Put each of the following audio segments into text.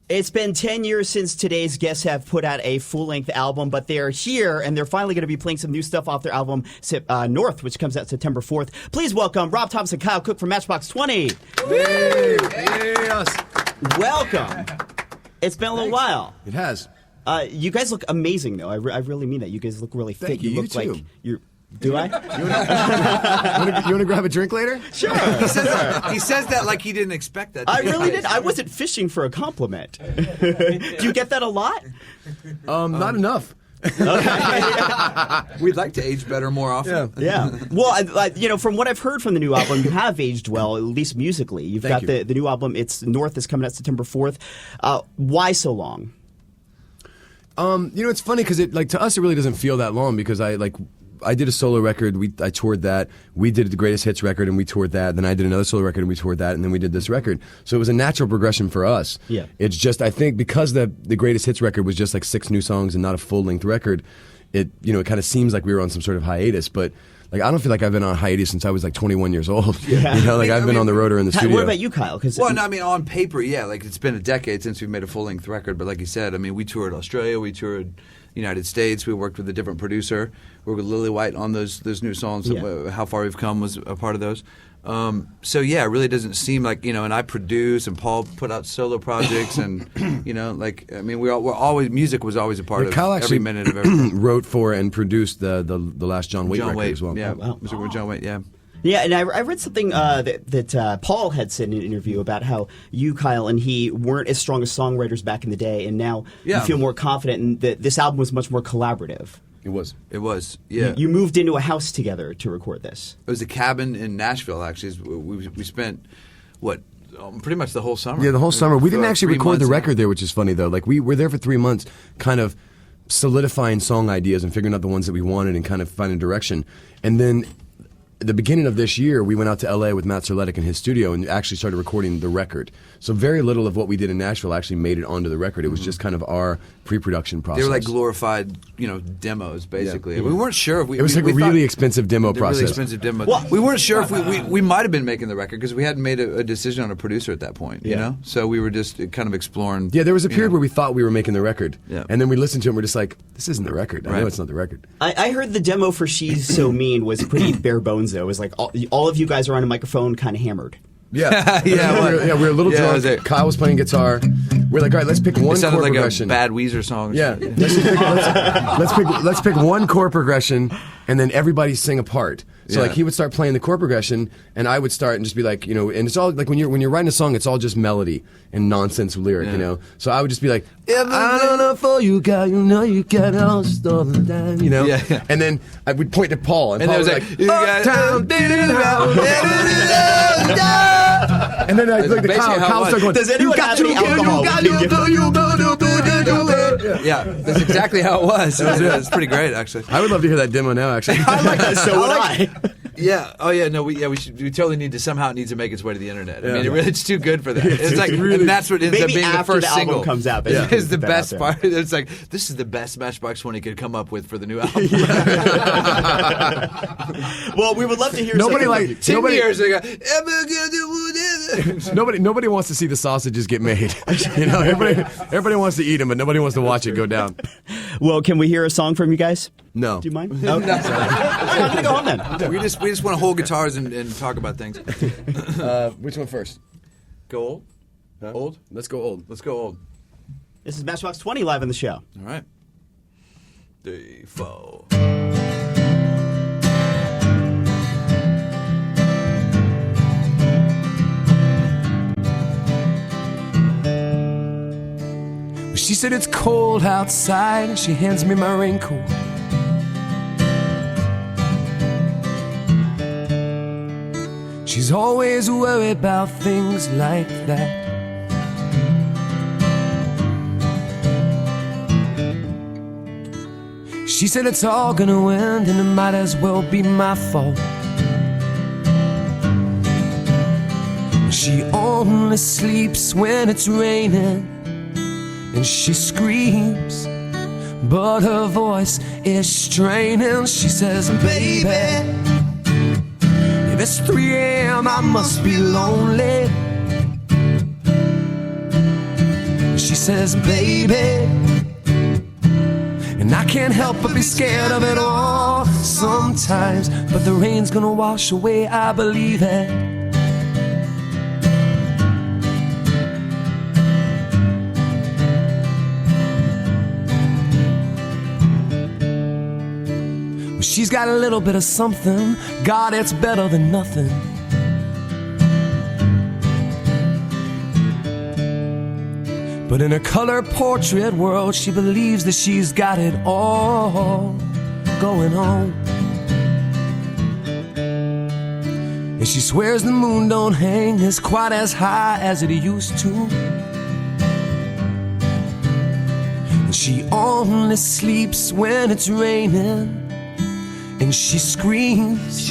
It's been 10 years since today's guests have put out a full-length album, but they're here, and they're finally going to be playing some new stuff off their album, North, which comes out September 4th. Please welcome Rob Thomas and Kyle Cook from Matchbox 20. Hey. Welcome. It's been a little while. It has. You guys look amazing, though. I really mean that. You guys look really fit. Thank you. You look too. like you're... Do I? You want to grab a drink later? Sure. He says that like he didn't expect that. I really did. I wasn't fishing for a compliment. Do you get that a lot? Not enough. We'd like to age better more often. Yeah. Well, from what I've heard from the new album, you have aged well, at least musically. You've got the new album. It's North is coming out September 4th. Why so long? It's funny because to us it really doesn't feel that long because I did a solo record. I toured that. We did the Greatest Hits record, and we toured that. Then I did another solo record, and we toured that. And then we did this record. So it was a natural progression for us. Yeah. It's just I think because the Greatest Hits record was just like 6 new songs and not a full length record, it kind of seems like we were on some sort of hiatus. But I don't feel like I've been on hiatus since I was 21 years old. Yeah. I've been on the road or in the studio. What about you, Kyle? On paper, yeah, it's been a decade since we've made a full length record. But like you said, we toured Australia, we toured United States. We worked with a different producer. We worked with Lily White on those new songs. Yeah. How Far We've Come was a part of those. So yeah, it really doesn't seem like and I produce and Paul put out solo projects and we're always music was always a part of Kyle every minute of everything. Wrote for and produced the last John Waite record as well. Yeah, wow. music with John Waite. Yeah. Yeah, and I read something that Paul had said in an interview about how you, Kyle, and he weren't as strong as songwriters back in the day, and now you feel more confident, and that this album was much more collaborative. It was. Yeah. You moved into a house together to record this. It was a cabin in Nashville, actually. We spent, pretty much the whole summer. Yeah, the whole summer. We didn't actually record the record there, which is funny, though. We were there for 3 months, kind of solidifying song ideas and figuring out the ones that we wanted and kind of finding direction. And then at the beginning of this year, we went out to L.A. with Matt Serletic in his studio and actually started recording the record. So very little of what we did in Nashville actually made it onto the record. It was just kind of our pre-production process. They were like glorified, demos, basically. Yeah. We weren't sure if we... It was like a really expensive demo process. Really expensive demo. Well, we weren't sure if we might have been making the record because we hadn't made a decision on a producer at that point, you know? So we were just kind of exploring... Yeah, there was a period where we thought we were making the record. Yeah. And then we listened to it and we're just like, this isn't the record. I know it's not the record. I heard the demo for She's So Mean was pretty bare bones, though. It was like all of you guys are on a microphone kind of hammered. Yeah, we were a little drunk. Kyle was playing guitar. We're like, all right, let's pick one chord like progression. A bad Weezer song. Yeah, let's pick one chord progression, and then everybody sing a part. So he would start playing the chord progression, and I would start and just be like, and it's all like when you're writing a song, it's all just melody and nonsense lyric, So I would just be like, I don't know for you, girl, you got lost all the time, Yeah. And then I would point to Paul, and Paul was like, and then Kyle started going, does anyone have any alcohol? Yeah, that's exactly how it was. It was pretty great, actually. I would love to hear that demo now, actually. I like that, so would I. Yeah. Oh, yeah. No. We totally need to somehow it neneeds to make its way to the internet. I mean, it's too good for that. It's like, really, and that's what ends up being the first single. Comes out, is the best part. It's like this is the best Matchbox 20 could come up with for the new album. Well, we would love to hear. 10 years ago. Nobody wants to see the sausages get made. Everybody wants to eat them, but nobody wants to watch it go down. Well, can we hear a song from you guys? No. Do you mind? Okay. I'm gonna go home then. We just want to hold guitars and talk about things. Which one first? Go old. Huh? Old. Let's go old. Let's go old. This is Matchbox 20 live on the show. All right. 3, 4. She said it's cold outside and she hands me my raincoat. She's always worried about things like that. She said it's all gonna end and it might as well be my fault. She only sleeps when it's raining and she screams, but her voice is straining. She says, baby, if it's 3 a.m. I must be lonely. She says, baby. And I can't help but be scared of it all sometimes, but the rain's gonna wash away, I believe it. Well, she's got a little bit of something, God, it's better than nothing. But in her color portrait world, she believes that she's got it all going on. And she swears the moon don't hang as quite as high as it used to. And she only sleeps when it's raining. And she screams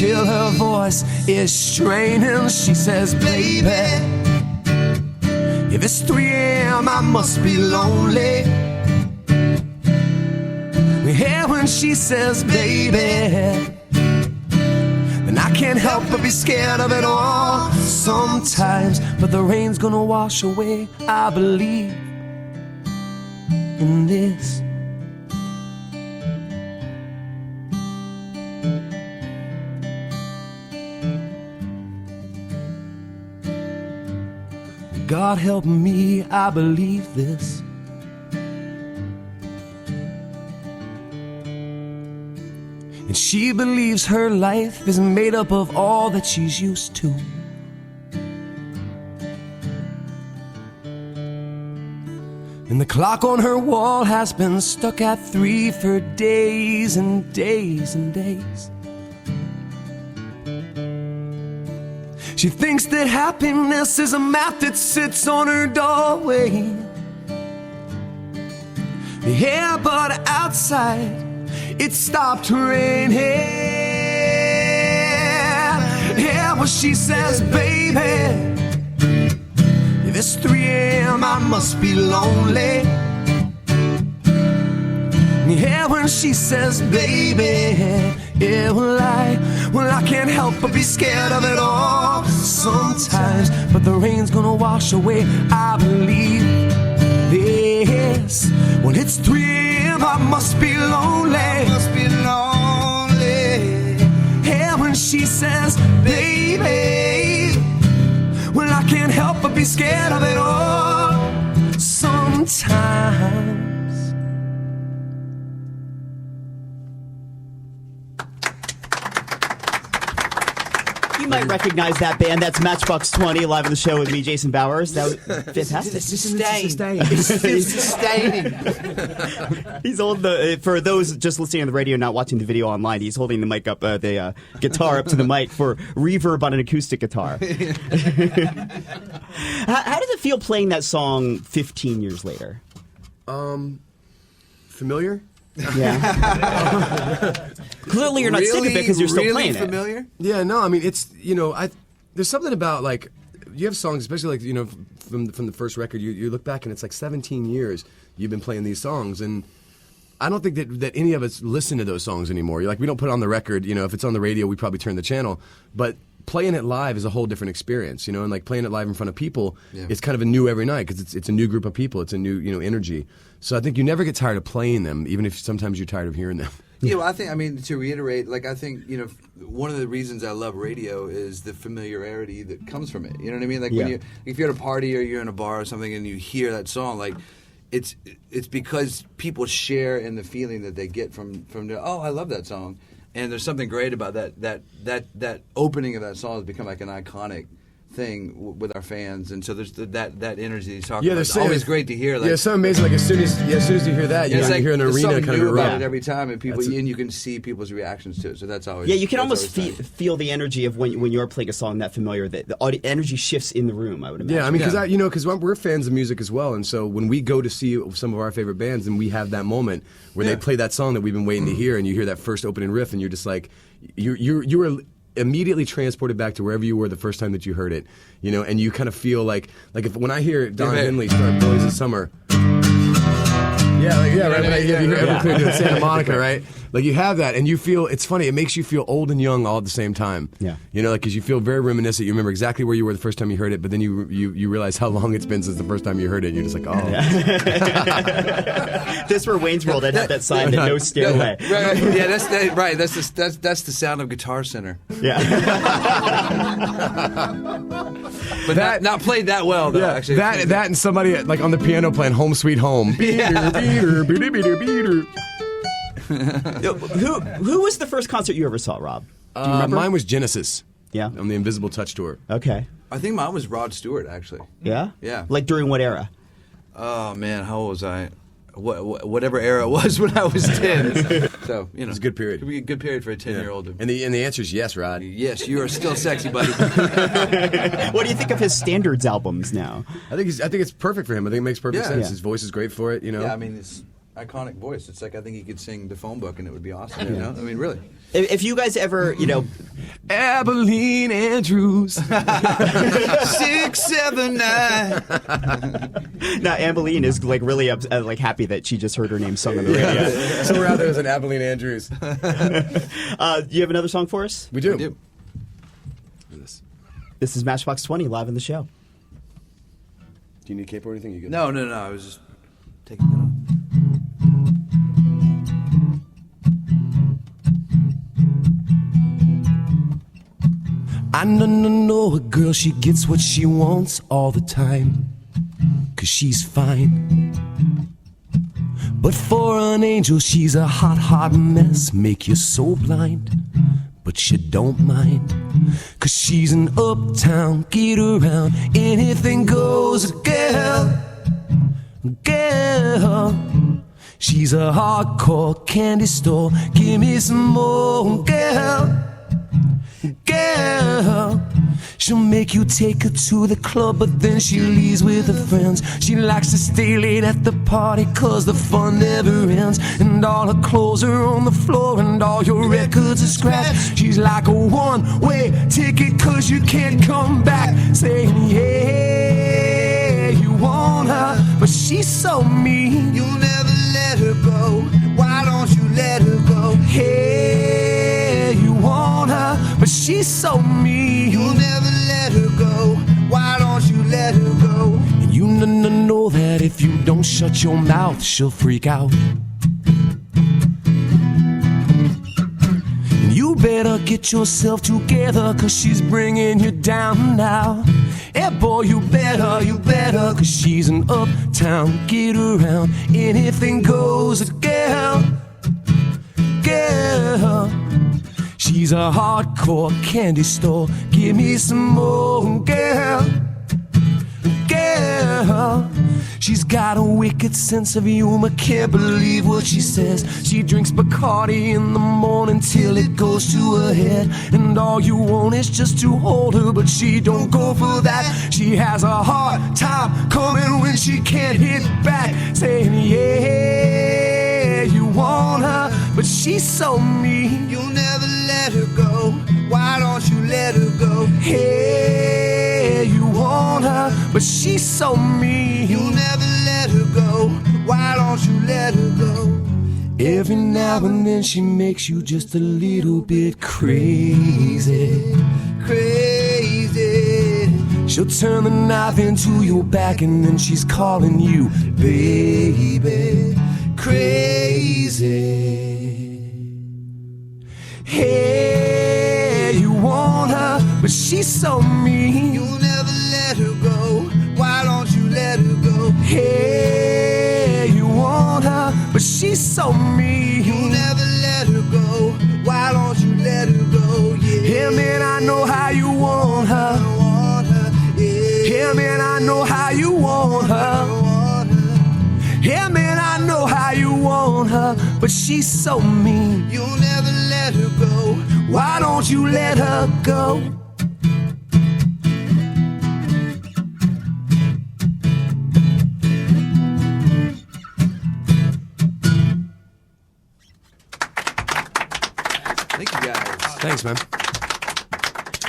till her voice is straining. She says, baby, if it's 3 a.m. I must be lonely. Yeah, when she says, baby, then I can't help but be scared of it all sometimes, but the rain's gonna wash away, I believe in this. God help me, I believe this. And she believes her life is made up of all that she's used to. And the clock on her wall has been stuck at 3 for days and days and days. She thinks that happiness is a map that sits on her doorway. Yeah, but outside it stopped raining. Yeah, well, she says, baby, if it's 3 a.m. I must be lonely. Yeah, when she says, baby, yeah, well, I can't help but be scared of it all sometimes, but the rain's gonna wash away, I believe this. When it's 3 a.m. I must be lonely. Yeah, when she says, baby, well, I can't help but be scared of it all sometimes. You might recognize that band. That's Matchbox 20 live on the show with me, Jason Bowers. That was fantastic. It's sustaining. He's holding for those just listening on the radio, not watching the video online, he's holding the mic up, the guitar up to the mic for reverb on an acoustic guitar. How does it feel playing that song 15 years later? Familiar? Yeah. Clearly you're not sick of it because you're still playing familiar? it. Yeah, no, I mean, it's, there's something about, like, you have songs, especially, like, from the first record, you look back and it's like 17 years you've been playing these songs, and I don't think that any of us listen to those songs anymore. Like, we don't put it on the record, if it's on the radio, we probably turn the channel, but playing it live is a whole different experience, and like playing it live in front of people, it's kind of a new every night because it's a new group of people, it's a new energy. So I think you never get tired of playing them, even if sometimes you're tired of hearing them. Yeah, well, I mean, to reiterate, like, I think, one of the reasons I love radio is the familiarity that comes from it. You know what I mean? Like, if you're at a party or you're in a bar or something and you hear that song, like, it's because people share in the feeling that they get from oh, I love that song. And there's something great about that opening of that song has become like an iconic thing with our fans, and so there's that energy he's talking about. It's always great to hear. Like, it's so amazing. Like as soon as you hear that, you hear an arena kind of new about it every time, and and you can see people's reactions to it. So that's always you can almost feel the energy of when you're playing a song that familiar. That the energy shifts in the room. I would imagine. Yeah, I mean, because we're fans of music as well, and so when we go to see some of our favorite bands, and we have that moment where they play that song that we've been waiting to hear, and you hear that first opening riff, and you're just like, you were immediately transported back to wherever you were the first time that you heard it, and you kind of feel like when I hear Don Henley start Boys of Summer, right, you hear Everclear doing Santa Monica, right? Like you have that, and you feel, it's funny, it makes you feel old and young all at the same time. Yeah. You know, like, because you feel very reminiscent. You remember exactly where you were the first time you heard it, but then you realize how long it's been since the first time you heard it, and you're just like, oh. This were Wayne's World that had that sign that no stairway. Right. Yeah, that's the sound of Guitar Center. Yeah. But not played that well, though, actually. That and somebody, like, on the piano playing Home Sweet Home. Beater, beater, beater, beater. Who was the first concert you ever saw, Rob? Do you remember? Mine was Genesis. Yeah. On the Invisible Touch tour. Okay. I think mine was Rod Stewart, actually. Yeah? Yeah. Like during what era? Oh, man, how old was I? Whatever era it was when I was 10. So, you know. It's a good period. It would be a good period for a 10-year-old. And the answer is yes, Rod. Yes, you are still sexy, buddy. What do you think of his standards albums now? I think it's perfect for him. I think it makes perfect sense. Yeah. His voice is great for it, you know. Yeah, I mean, it's iconic voice. It's like I think he could sing the phone book and it would be awesome, you know? I mean, really. If you guys ever, Abilene Andrews. 679. now Ambeline is like really happy that she just heard her name sung on the radio. So we're out there as an Abilene Andrews. Do you have another song for us? We do. We do. This is Matchbox 20 live in the show. Do you need a cape or anything? You good? No. I was just taking it off. I know a girl, she gets what she wants all the time, 'cause she's fine. But for an angel, she's a hot mess, make you so blind. But you don't mind, 'cause she's an uptown, get around, anything goes, girl. She's a hardcore candy store, give me some more, girl. She'll make you take her to the club, but then she leaves with her friends. She likes to stay late at the party, 'cause the fun never ends. And all her clothes are on the floor, and all your records are scratched. She's like a one-way ticket, 'cause you can't come back. Saying, yeah, you want her, but she's so mean. You'll never let her go. Why don't you let her go? Hey, you want her, but she's so mean. You'll never let her go. Why don't you let her go? And you know that if you don't shut your mouth, she'll freak out. And you better get yourself together, 'cause she's bringing you down now. Yeah, boy, you better, 'cause she's an uptown, get around, anything goes, girl. She's a hardcore candy store, give me some more, girl. She's got a wicked sense of humor, can't believe what she says. She drinks Bacardi in the morning till it goes to her head. And all you want is just to hold her, but she don't go for that. She has a hard time coming when she can't hit back. Saying, yeah, you want her, but she's so mean. You'll never let her go. Why don't you let her go? Hey, you want her, but she's so mean. You'll never let her go. Why don't you let her go? Every now and then she makes you just a little bit crazy. She'll turn the knife into your back, and then she's calling you baby. Crazy. Hey, you want her, but she's so mean. You'll never let her go. Why don't you let her go? Hey, you want her, but she's so mean. You'll never let her go. Why don't you let her go? Yeah, man, I know how you want her. Yeah, man, I know how you want her. Yeah, man, I know how you want her, but she's so mean. You'll never let her go. Why don't you let her go? Thank you, guys. Thanks, man.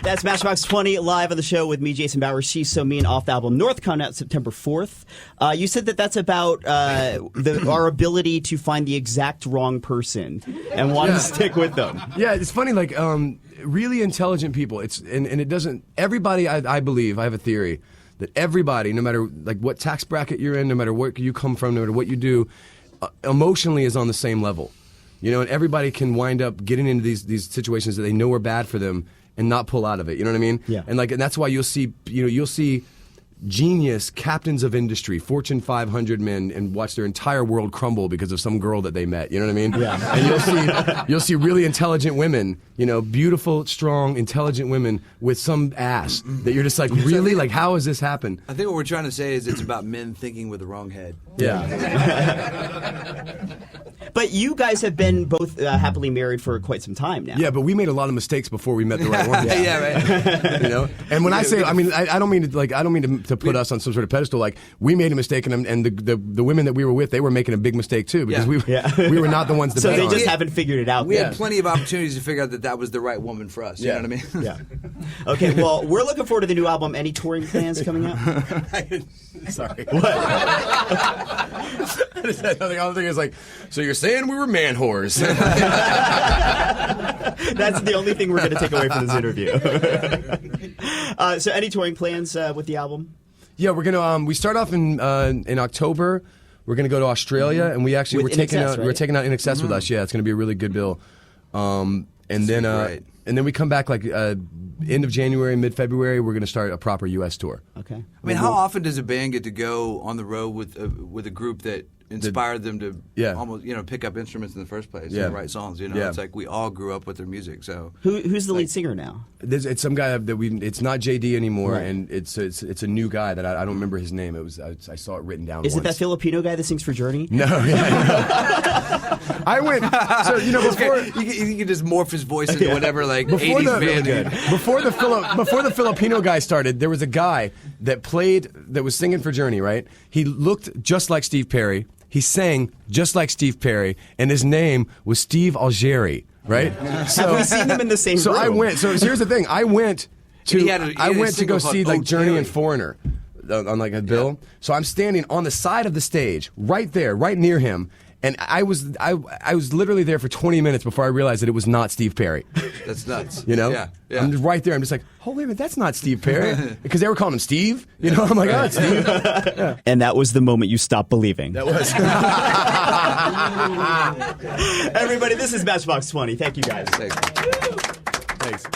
That's Matchbox 20 live on the show with me, Jason Bauer. She's So Mean off the album North, coming out September 4th. You said that that's about our ability to find the exact wrong person and want to stick with them. Yeah, it's funny, like really intelligent people. And it doesn't. Everybody, I believe, I have a theory that everybody, no matter like what tax bracket you're in, no matter where you come from, no matter what you do, emotionally is on the same level. You know, and everybody can wind up getting into these situations that they know are bad for them and not pull out of it. You know what I mean? Yeah. And that's why you'll see genius captains of industry, Fortune 500 men, and watch their entire world crumble because of some girl that they met. You know what I mean? Yeah. And you'll see really intelligent women, beautiful, strong, intelligent women with some ass that you're just like, really? Like, how has this happened? I think what we're trying to say is it's about men thinking with the wrong head. Yeah. But you guys have been both happily married for quite some time now. Yeah, but we made a lot of mistakes before we met the right one. Yeah, right. And when I say, I mean, I don't mean to put us on some sort of pedestal. Like, we made a mistake, and the women that we were with, they were making a big mistake too, because we were not the ones to so bet they on. just haven't figured it out. We had plenty of opportunities to figure out that was the right woman for us. You know what I mean? Yeah. Okay. Well, we're looking forward to the new album. Any touring plans coming out? Sorry. What? I just had nothing. All the thing is like, so you're saying we were man whores? That's the only thing we're going to take away from this interview. So, any touring plans with the album? Yeah, we're gonna. We start off in October. We're gonna go to Australia, and we're taking out InXS with us. Yeah, it's gonna be a really good bill. And then we come back like end of January, mid February. We're gonna start a proper U.S. tour. Okay. I mean, how often does a band get to go on the road with a group that inspired them to almost pick up instruments in the first place and write songs? It's like we all grew up with their music. So who's the lead singer now? It's some guy that it's not JD anymore, right. And it's a new guy that I don't remember his name. It was I saw it written down. Is once. it that Filipino guy that sings for Journey? No. I went. So before you can just morph his voice into whatever before 80s band. Before the Filipino guy started, there was a guy that was singing for Journey. Right? He looked just like Steve Perry. He sang just like Steve Perry, and his name was Steve Algeri, right? So, have we seen them in the same room? I went. So here's the thing. I went to go see like Journey and Foreigner on like a bill. Yeah. So I'm standing on the side of the stage, right there, right near him. And I was literally there for 20 minutes before I realized that it was not Steve Perry. That's nuts. Yeah. I'm just right there. I'm just like, oh, wait a minute, that's not Steve Perry. Because they were calling him Steve. I'm like, oh, it's Steve. Yeah. And that was the moment you stopped believing. That was. Everybody, this is Matchbox 20. Thank you, guys. Thanks.